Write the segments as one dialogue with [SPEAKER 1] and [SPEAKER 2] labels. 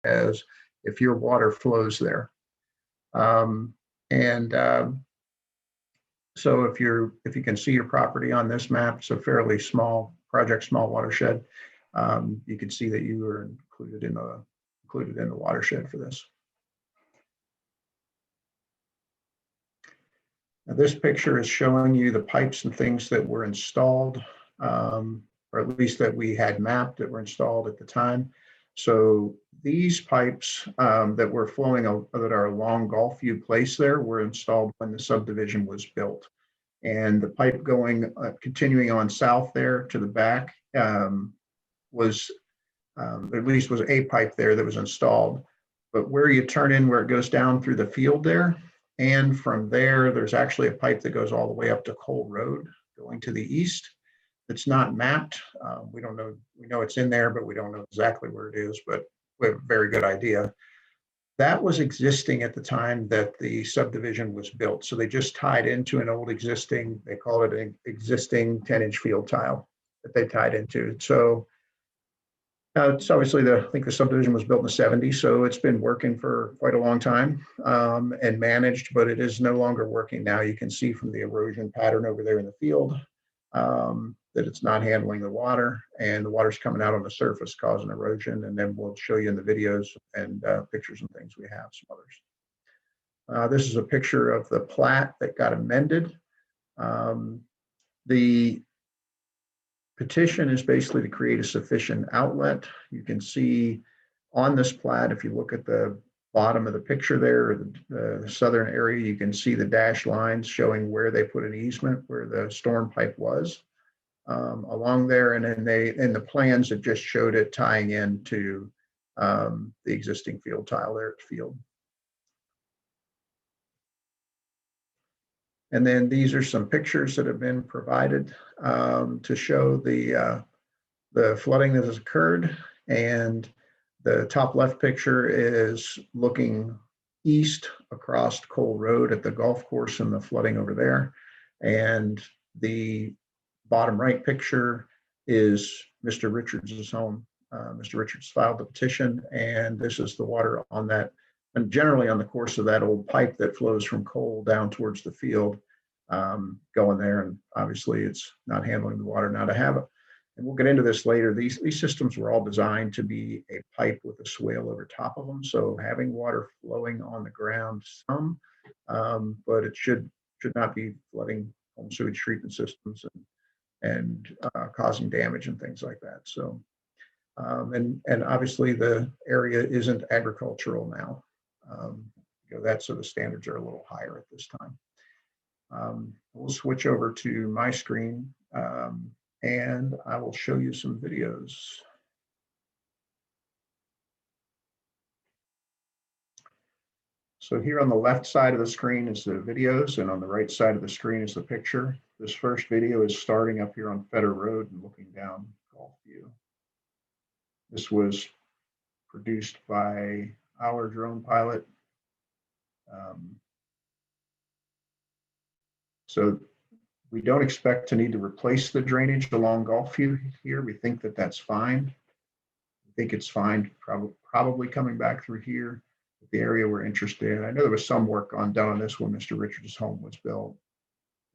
[SPEAKER 1] as if your water flows there. And so if you can see your property on this map, it's a fairly small project, small watershed. You can see that you are included in the watershed for this. Now, this picture is showing you the pipes and things that were installed, or at least that we had mapped that were installed at the time. So these pipes that were flowing that are along Golfview Place there were installed when the subdivision was built. And the pipe going, continuing on south there to the back was, at least was a pipe there that was installed. But where you turn in, where it goes down through the field there, and from there, there's actually a pipe that goes all the way up to Cole Road going to the east. It's not mapped. We don't know, we know it's in there, but we don't know exactly where it is, but we have a very good idea. That was existing at the time that the subdivision was built. So they just tied into an old existing, they call it an existing 10-inch field tile that they tied into. So it's obviously I think the subdivision was built in the 70s, so it's been working for quite a long time and managed, but it is no longer working now. You can see from the erosion pattern over there in the field that it's not handling the water, and the water's coming out on the surface causing erosion. And then we'll show you in the videos and pictures and things we have, some others. This is a picture of the plat that got amended. The petition is basically to create a sufficient outlet. You can see on this plat, if you look at the bottom of the picture there, the southern area, you can see the dashed lines showing where they put an easement, where the storm pipe was along there. And then in the plans, it just showed it tying into the existing field tile there at the field. And then these are some pictures that have been provided to show the flooding that has occurred. And the top left picture is looking east across Cole Road at the golf course and the flooding over there. And the bottom right picture is Mr. Richards' home. Mr. Richards filed the petition, and this is the water on that, and generally on the course of that old pipe that flows from Cole down towards the field, going there. And obviously it's not handling the water now to have it. And we'll get into this later. These systems were all designed to be a pipe with a swale over top of them. So having water flowing on the ground some, but it should not be flooding home sewage treatment systems and causing damage and things like that. So, and obviously the area isn't agricultural now. So the standards are a little higher at this time. We'll switch over to my screen and I will show you some videos. So here on the left side of the screen is the videos, and on the right side of the screen is the picture. This first video is starting up here on Feder Road and looking down Golfview. This was produced by our drone pilot. So we don't expect to need to replace the drainage along Golfview here. We think that that's fine. I think it's fine, probably coming back through here. The area we're interested in. I know there was some work done on this when Mr. Richards' home was built.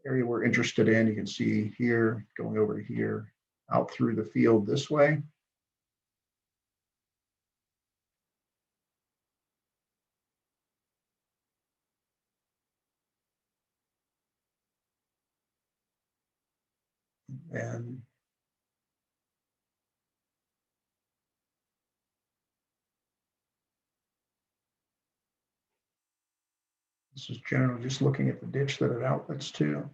[SPEAKER 1] The area we're interested in, you can see here, going over to here, out through the field this way. And this is generally just looking at the ditch that it outlets to.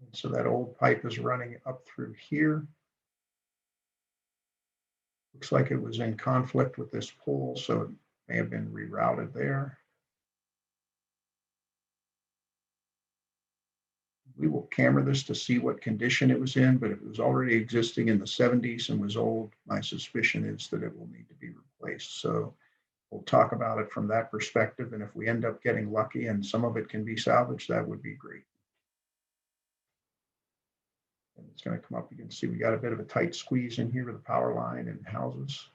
[SPEAKER 1] And so that old pipe is running up through here. Looks like it was in conflict with this pole, so it may have been rerouted there. We will camera this to see what condition it was in, but if it was already existing in the 70s and was old, my suspicion is that it will need to be replaced. So we'll talk about it from that perspective. And if we end up getting lucky and some of it can be salvaged, that would be great. It's going to come up. You can see we got a bit of a tight squeeze in here with the power line and houses.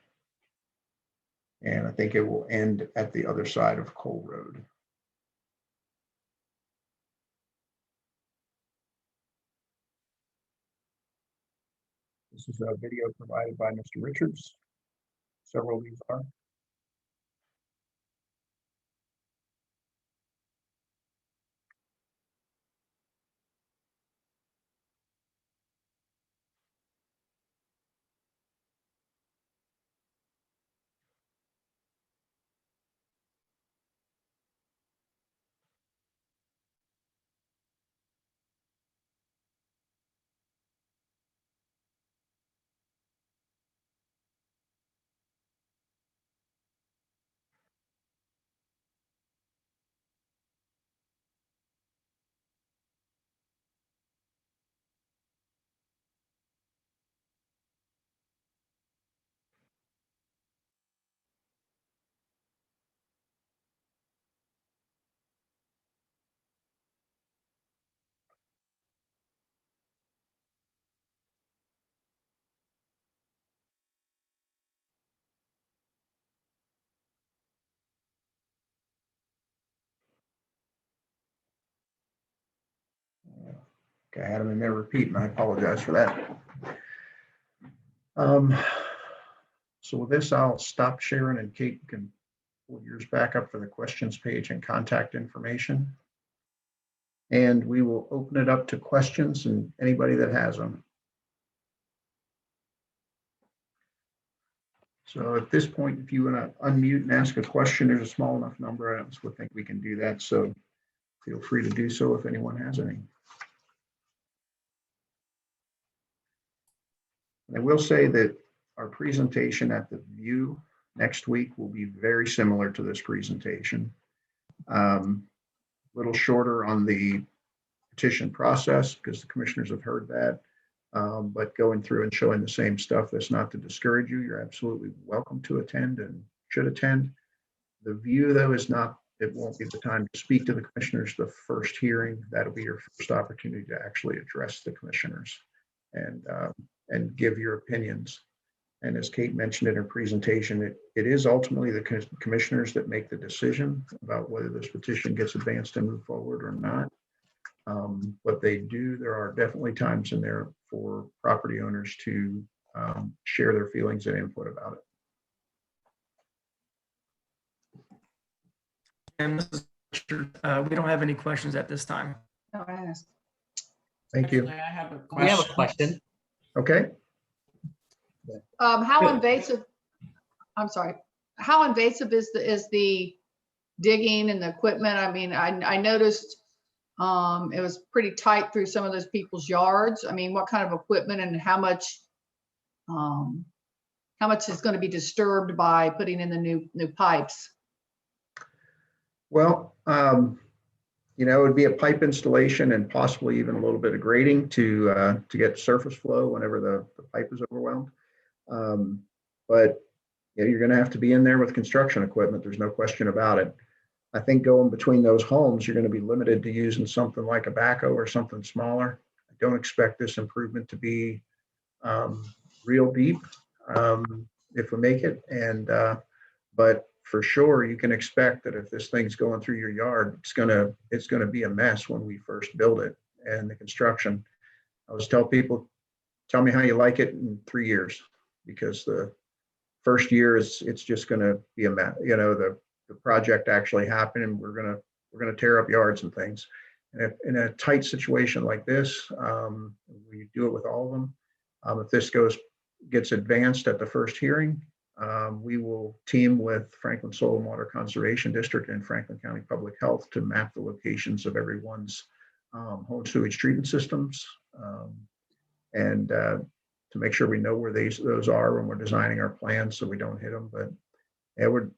[SPEAKER 1] And I think it will end at the other side of Cole Road. This is a video provided by Mr. Richards. Several of these are. Okay, I had them in there repeating. I apologize for that. So with this, I'll stop sharing, and Kate can pull yours back up for the questions page and contact information. And we will open it up to questions and anybody that has them. So at this point, if you want to unmute and ask a question, there's a small enough number. I also think we can do that. So feel free to do so if anyone has any. I will say that our presentation at the View next week will be very similar to this presentation. A little shorter on the petition process because the commissioners have heard that, but going through and showing the same stuff. That's not to discourage you. You're absolutely welcome to attend and should attend. The View, though, is not, it won't be the time to speak to the commissioners the first hearing. That'll be your first opportunity to actually address the commissioners and give your opinions. And as Kate mentioned in her presentation, it is ultimately the commissioners that make the decision about whether this petition gets advanced and move forward or not. But they do, there are definitely times in there for property owners to share their feelings and input about it.
[SPEAKER 2] And this is Richard. We don't have any questions at this time.
[SPEAKER 3] No, I asked.
[SPEAKER 1] Thank you.
[SPEAKER 4] Actually, I have a question.
[SPEAKER 5] We have a question.
[SPEAKER 1] Okay.
[SPEAKER 3] How
[SPEAKER 1] Good.
[SPEAKER 3] invasive, I'm sorry, how invasive is the digging and the equipment? I mean, I noticed it was pretty tight through some of those people's yards. I mean, what kind of equipment and how much is going to be disturbed by putting in the new pipes?
[SPEAKER 1] Well, you know, it would be a pipe installation and possibly even a little bit of grading to get surface flow whenever the pipe is overwhelmed. But you know, you're going to have to be in there with construction equipment. There's no question about it. I think going between those homes, you're going to be limited to using something like a backhoe or something smaller. I don't expect this improvement to be real deep if we make it. But for sure, you can expect that if this thing's going through your yard, it's gonna be a mess when we first build it. And the construction, I always tell people, tell me how you like it in 3 years, because the first year it's just gonna be a mess. You know, the project actually happened, and we're gonna tear up yards and things. And if, in a tight situation like this, we do it with all of them. If this gets advanced at the first hearing, we will team with Franklin Soil and Water Conservation District and Franklin County Public Health to map the locations of everyone's home sewage treatment systems, and to make sure we know where those are when we're designing our plans so we don't hit them. But yeah, we're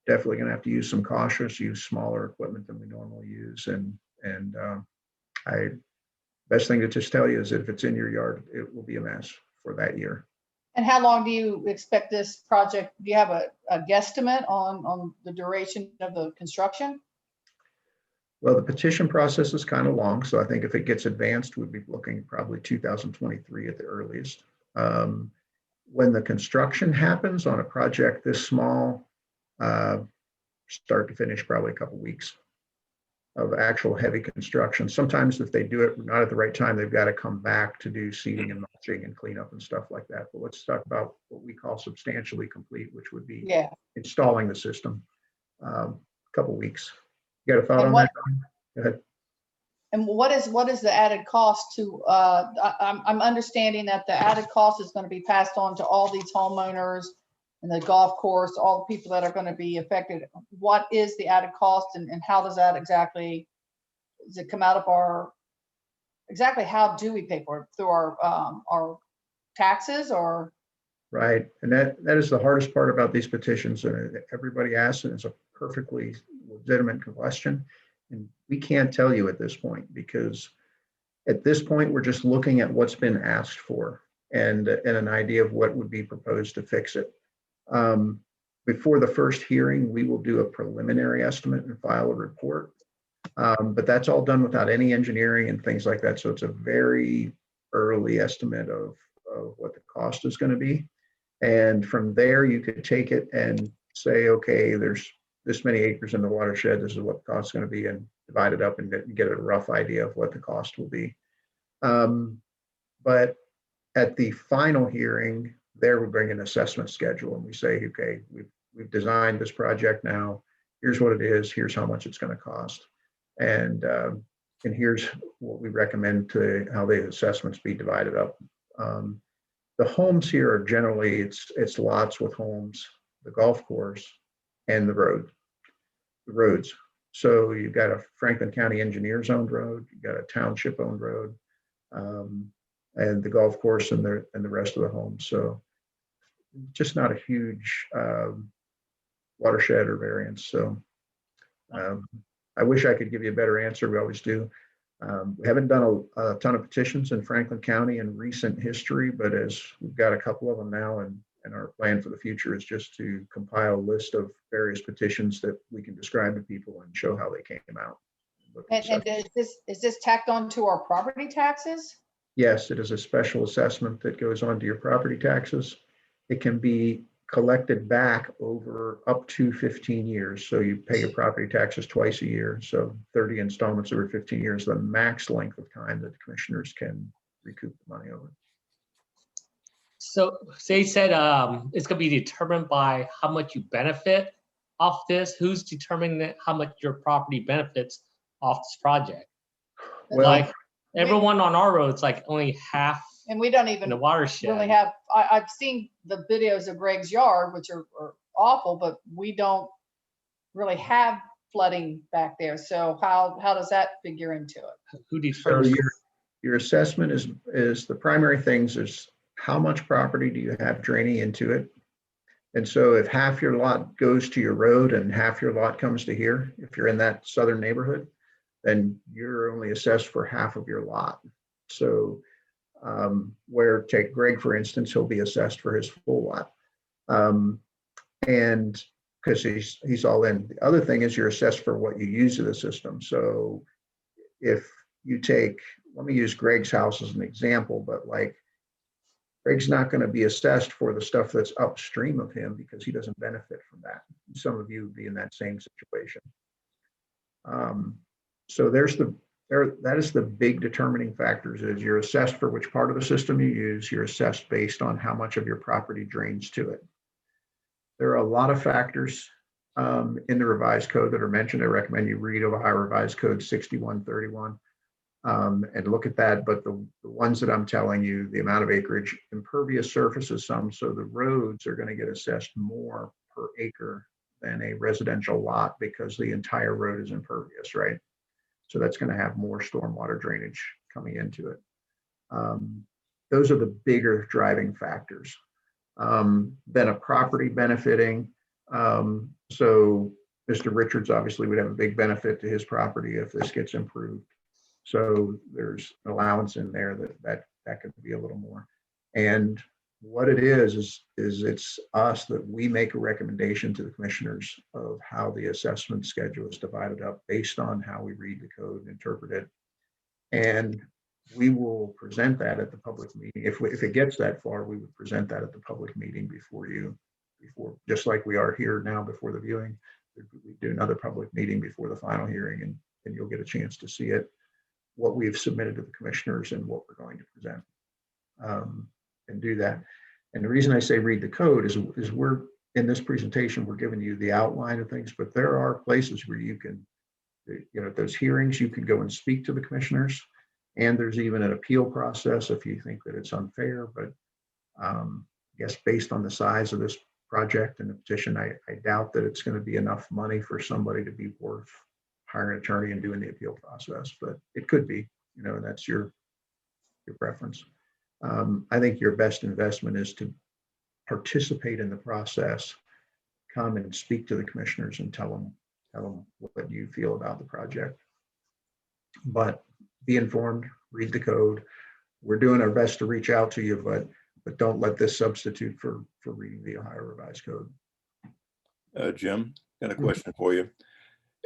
[SPEAKER 1] definitely going to have to use some cautious, use smaller equipment than we normally use. And best thing to just tell you is that if it's in your yard, it will be a mess for that year.
[SPEAKER 3] And how long do you expect this project? Do you have a guesstimate on the duration of the construction?
[SPEAKER 1] Well, the petition process is kind of long, so I think if it gets advanced, we'd be looking probably 2023 at the earliest. Um, when the construction happens on a project this small, uh, start to finish, probably a couple weeks of actual heavy construction. Sometimes if they do it not at the right time, they've got to come back to do seeding and mulching and cleanup and stuff like that. But let's talk about what we call substantially complete, which would be
[SPEAKER 3] Yeah.
[SPEAKER 1] installing the system. A couple weeks. You got a thought
[SPEAKER 3] And
[SPEAKER 1] on
[SPEAKER 3] what,
[SPEAKER 1] that? Go ahead.
[SPEAKER 3] and what is the added cost to, I'm understanding that the added cost is going to be passed on to all these homeowners and the golf course, all the people that are going to be affected. What is the added cost and how does that exactly, does it come out of our, exactly how do we pay for it? Through our taxes or?
[SPEAKER 1] Right. And that is the hardest part about these petitions. And everybody asks, and it's a perfectly legitimate question. And we can't tell you at this point, because at this point, we're just looking at what's been asked for and an idea of what would be proposed to fix it. Before the first hearing, we will do a preliminary estimate and file a report. But that's all done without any engineering and things like that. So it's a very early estimate of what the cost is going to be. And from there, you could take it and say, okay, there's this many acres in the watershed. This is what the cost is going to be, and divide it up and get a rough idea of what the cost will be. But at the final hearing, there we bring an assessment schedule and we say, okay, we've designed this project now. Here's what it is. Here's how much it's going to cost. And here's what we recommend to how the assessments be divided up. The homes here are generally, it's lots with homes, the golf course, and the roads. So you've got a Franklin County engineers owned road, you've got a township owned road, and the golf course and the rest of the homes. So just not a huge watershed or variance. So I wish I could give you a better answer. We always do. We haven't done a ton of petitions in Franklin County in recent history, but as we've got a couple of them now, and our plan for the future is just to compile a list of various petitions that we can describe to people and show how they came out.
[SPEAKER 3] And is this tacked on to our property taxes?
[SPEAKER 1] Yes, it is a special assessment that goes onto your property taxes. It can be collected back over up to 15 years. So you pay your property taxes twice a year. So 30 installments over 15 years, the max length of time that the commissioners can recoup the money over.
[SPEAKER 4] So they said it's going to be determined by how much you benefit off this. Who's determining how much your property benefits off this project?
[SPEAKER 1] Well,
[SPEAKER 4] like everyone on our roads, like only half
[SPEAKER 3] And we don't
[SPEAKER 4] in
[SPEAKER 3] even
[SPEAKER 4] the watershed.
[SPEAKER 3] really have, I've seen the videos of Greg's yard, which are awful, but we don't really have flooding back there. So how does that figure into it?
[SPEAKER 4] Who
[SPEAKER 1] so
[SPEAKER 4] determines?
[SPEAKER 1] your assessment is the primary things is how much property do you have draining into it? And so if half your lot goes to your road and half your lot comes to here, if you're in that southern neighborhood, then you're only assessed for half of your lot. So where take Greg, for instance, he'll be assessed for his full lot. And because he's all in. The other thing is you're assessed for what you use of the system. So if you take, let me use Greg's house as an example, but like Greg's not going to be assessed for the stuff that's upstream of him because he doesn't benefit from that. Some of you would be in that same situation. So that is the big determining factors is you're assessed for which part of the system you use. You're assessed based on how much of your property drains to it. There are a lot of factors in the revised code that are mentioned. I recommend you read Ohio Revised Code 6131 and look at that. But the ones that I'm telling you, the amount of acreage, impervious surface is some, so the roads are going to get assessed more per acre than a residential lot because the entire road is impervious, right? So that's going to have more stormwater drainage coming into it. Those are the bigger driving factors. Then a property benefiting. So Mr. Richards obviously would have a big benefit to his property if this gets improved. So there's an allowance in there that could be a little more. And what it is it's us that we make a recommendation to the commissioners of how the assessment schedule is divided up based on how we read the code and interpret it. And we will present that at the public meeting. If it gets that far, we would present that at the public meeting before just like we are here now before the viewing. We do another public meeting before the final hearing, and you'll get a chance to see it, what we've submitted to the commissioners and what we're going to present, and do that. And the reason I say read the code is we're in this presentation, we're giving you the outline of things, but there are places where you can, at those hearings, you can go and speak to the commissioners. And there's even an appeal process if you think that it's unfair. But I guess based on the size of this project and the petition, I doubt that it's going to be enough money for somebody to be worth hiring an attorney and doing the appeal process. But it could be, and that's your preference. I think your best investment is to participate in the process, come and speak to the commissioners and tell them what you feel about the project. But be informed, read the code. We're doing our best to reach out to you, but don't let this substitute for reading the Ohio Revised Code.
[SPEAKER 5] Jim, got a question for you.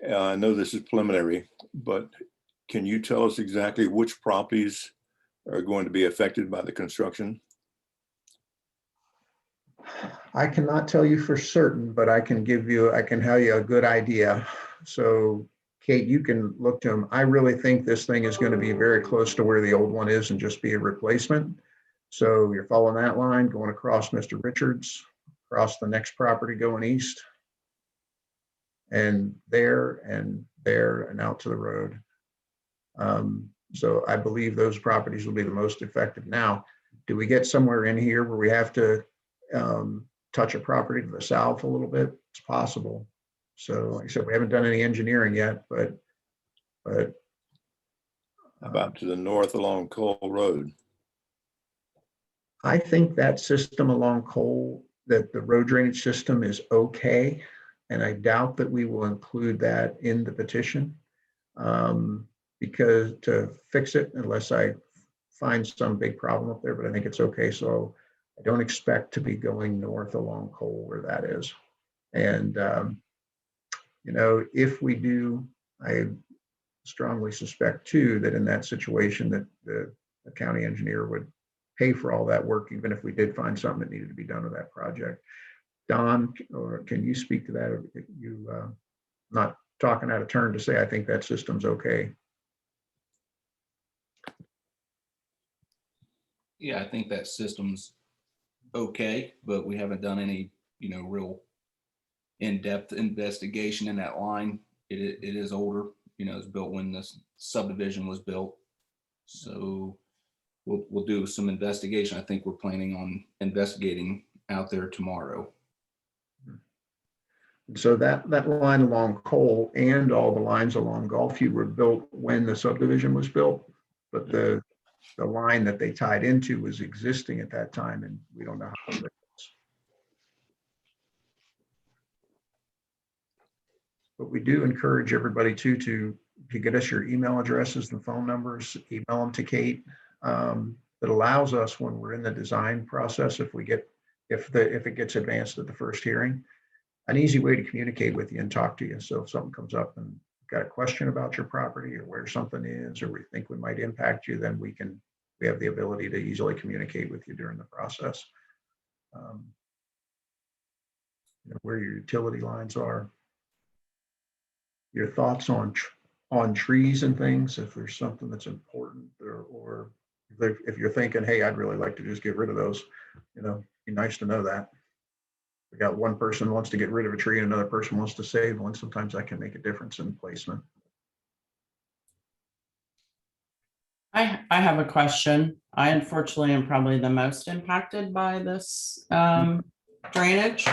[SPEAKER 5] I know this is preliminary, but can you tell us exactly which properties are going to be affected by the construction?
[SPEAKER 1] I cannot tell you for certain, but I can tell you a good idea. So Kate, you can look to them. I really think this thing is going to be very close to where the old one is and just be a replacement. So you're following that line, going across Mr. Richards, across the next property going east, and there and out to the road. So I believe those properties will be the most effective. Now, do we get somewhere in here where we have to touch a property to the south a little bit? It's possible. So like I said, we haven't done any engineering yet, but
[SPEAKER 5] About to the north along Cole Road.
[SPEAKER 1] I think that system along Cole, that the road drainage system is okay. And I doubt that we will include that in the petition because to fix it, unless I find some big problem up there, but I think it's okay. So I don't expect to be going north along Cole where that is. And, if we do, I strongly suspect too, that in that situation that the county engineer would pay for all that work, even if we did find something that needed to be done with that project. Don, or can you speak to that? Or you not talking out of turn to say, I think that system's okay.
[SPEAKER 6] Yeah, I think that system's okay, but we haven't done any, real in-depth investigation in that line. It is older, it's built when this subdivision was built. So we'll do some investigation. I think we're planning on investigating out there tomorrow.
[SPEAKER 1] So that line along Cole and all the lines along Golfview were built when the subdivision was built, but the line that they tied into was existing at that time, and we don't know how old it is. But we do encourage everybody to get us your email addresses and phone numbers, email them to Kate. That allows us, when we're in the design process, if it gets advanced at the first hearing, an easy way to communicate with you and talk to you. So if something comes up and you've got a question about your property or where something is, or we think we might impact you, then we have the ability to easily communicate with you during the process. Where your utility lines are, your thoughts on trees and things, if there's something that's important, or if you're thinking, hey, I'd really like to just get rid of those, be nice to know that. We got one person wants to get rid of a tree and another person wants to save one. Sometimes that can make a difference in placement.
[SPEAKER 7] I have a question. I unfortunately am probably the most impacted by this drainage.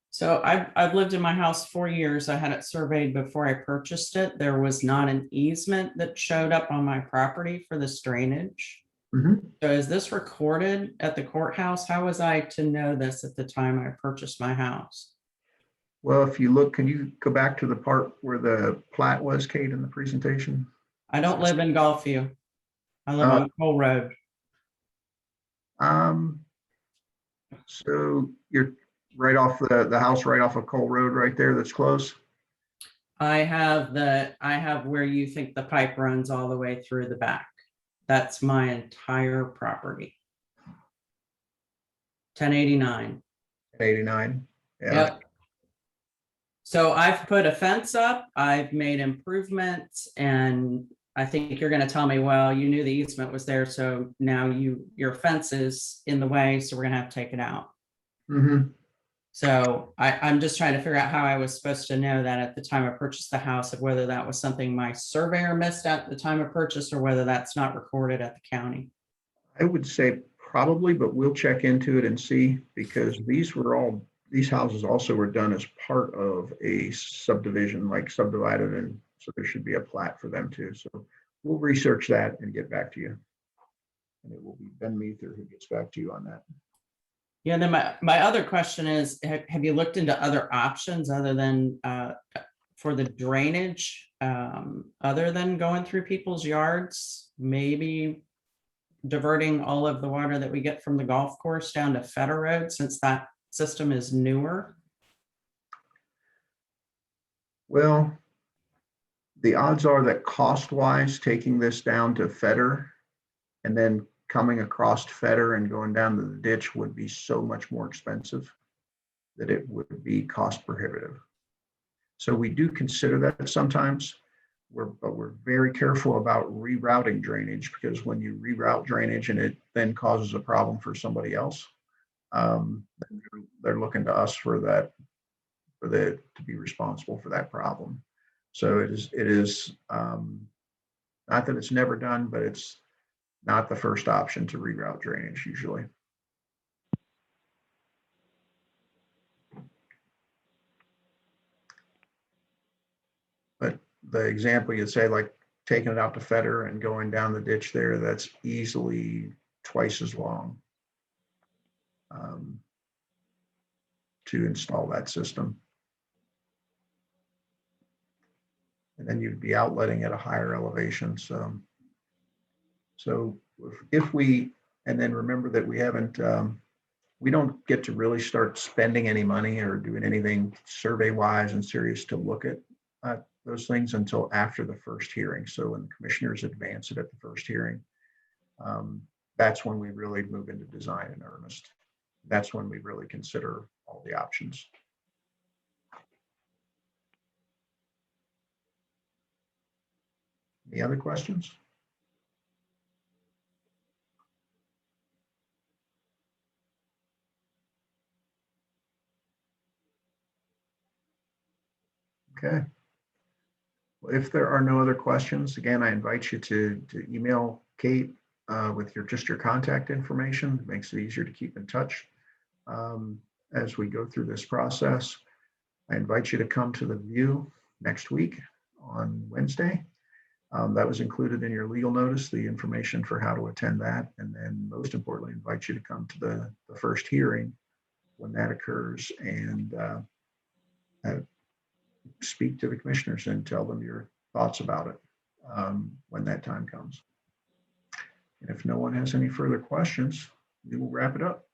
[SPEAKER 7] So I've lived in my house 4 years. I had it surveyed before I purchased it. There was not an easement that showed up on my property for this drainage. So is this recorded at the courthouse? How was I to know this at the time I purchased my house?
[SPEAKER 1] Well, if you look, can you go back to the part where the plat was, Kate, in the presentation?
[SPEAKER 7] I don't live in Golfview. I live on Cole Road.
[SPEAKER 1] So you're right off the house, right off of Cole Road right there that's close?
[SPEAKER 7] I have where you think the pipe runs all the way through the back. That's my entire property. 1089.
[SPEAKER 1] 89? Yeah.
[SPEAKER 7] Yep. So I've put a fence up, I've made improvements, and I think you're gonna tell me, well, you knew the easement was there, so now your fence is in the way, so we're gonna have to take it out.
[SPEAKER 1] Mm-hmm.
[SPEAKER 7] So I'm just trying to figure out how I was supposed to know that at the time I purchased the house, of whether that was something my surveyor missed at the time of purchase, or whether that's not recorded at the county.
[SPEAKER 1] I would say probably, but we'll check into it and see, because these houses also were done as part of a subdivision, like subdivided, and so there should be a plat for them too. So we'll research that and get back to you. And it will be Ben Meether who gets back to you on that.
[SPEAKER 7] Yeah, and then my other question is, have you looked into other options other than for the drainage, other than going through people's yards? Maybe diverting all of the water that we get from the golf course down to Feder Road, since that system is newer?
[SPEAKER 1] Well, the odds are that cost-wise, taking this down to Feder and then coming across Feder and going down to the ditch would be so much more expensive that it would be cost prohibitive. So we do consider that sometimes, but we're very careful about rerouting drainage, because when you reroute drainage and it then causes a problem for somebody else, they're looking to us to be responsible for that problem. So it is not that it's never done, but it's not the first option to reroute drainage usually. But the example you'd say, like taking it out to Feder and going down the ditch there, that's easily twice as long to install that system. And then you'd be outletting at a higher elevation. So if we, and then remember that we don't get to really start spending any money or doing anything survey wise and serious to look at those things until after the first hearing. So when the commissioners advance it at the first hearing, that's when we really move into design in earnest. That's when we really consider all the options. Any other questions? Okay. Well, if there are no other questions, again, I invite you to email Kate with just your contact information. It makes it easier to keep in touch as we go through this process. I invite you to come to the View next week on Wednesday. That was included in your legal notice, the information for how to attend that. And then most importantly, invite you to come to the first hearing when that occurs, and speak to the commissioners and tell them your thoughts about it when that time comes. And if no one has any further questions, we will wrap it up.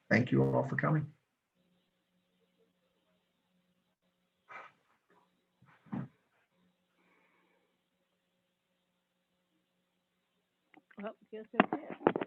[SPEAKER 1] Thank you all for coming.
[SPEAKER 8] Well, guess that's it.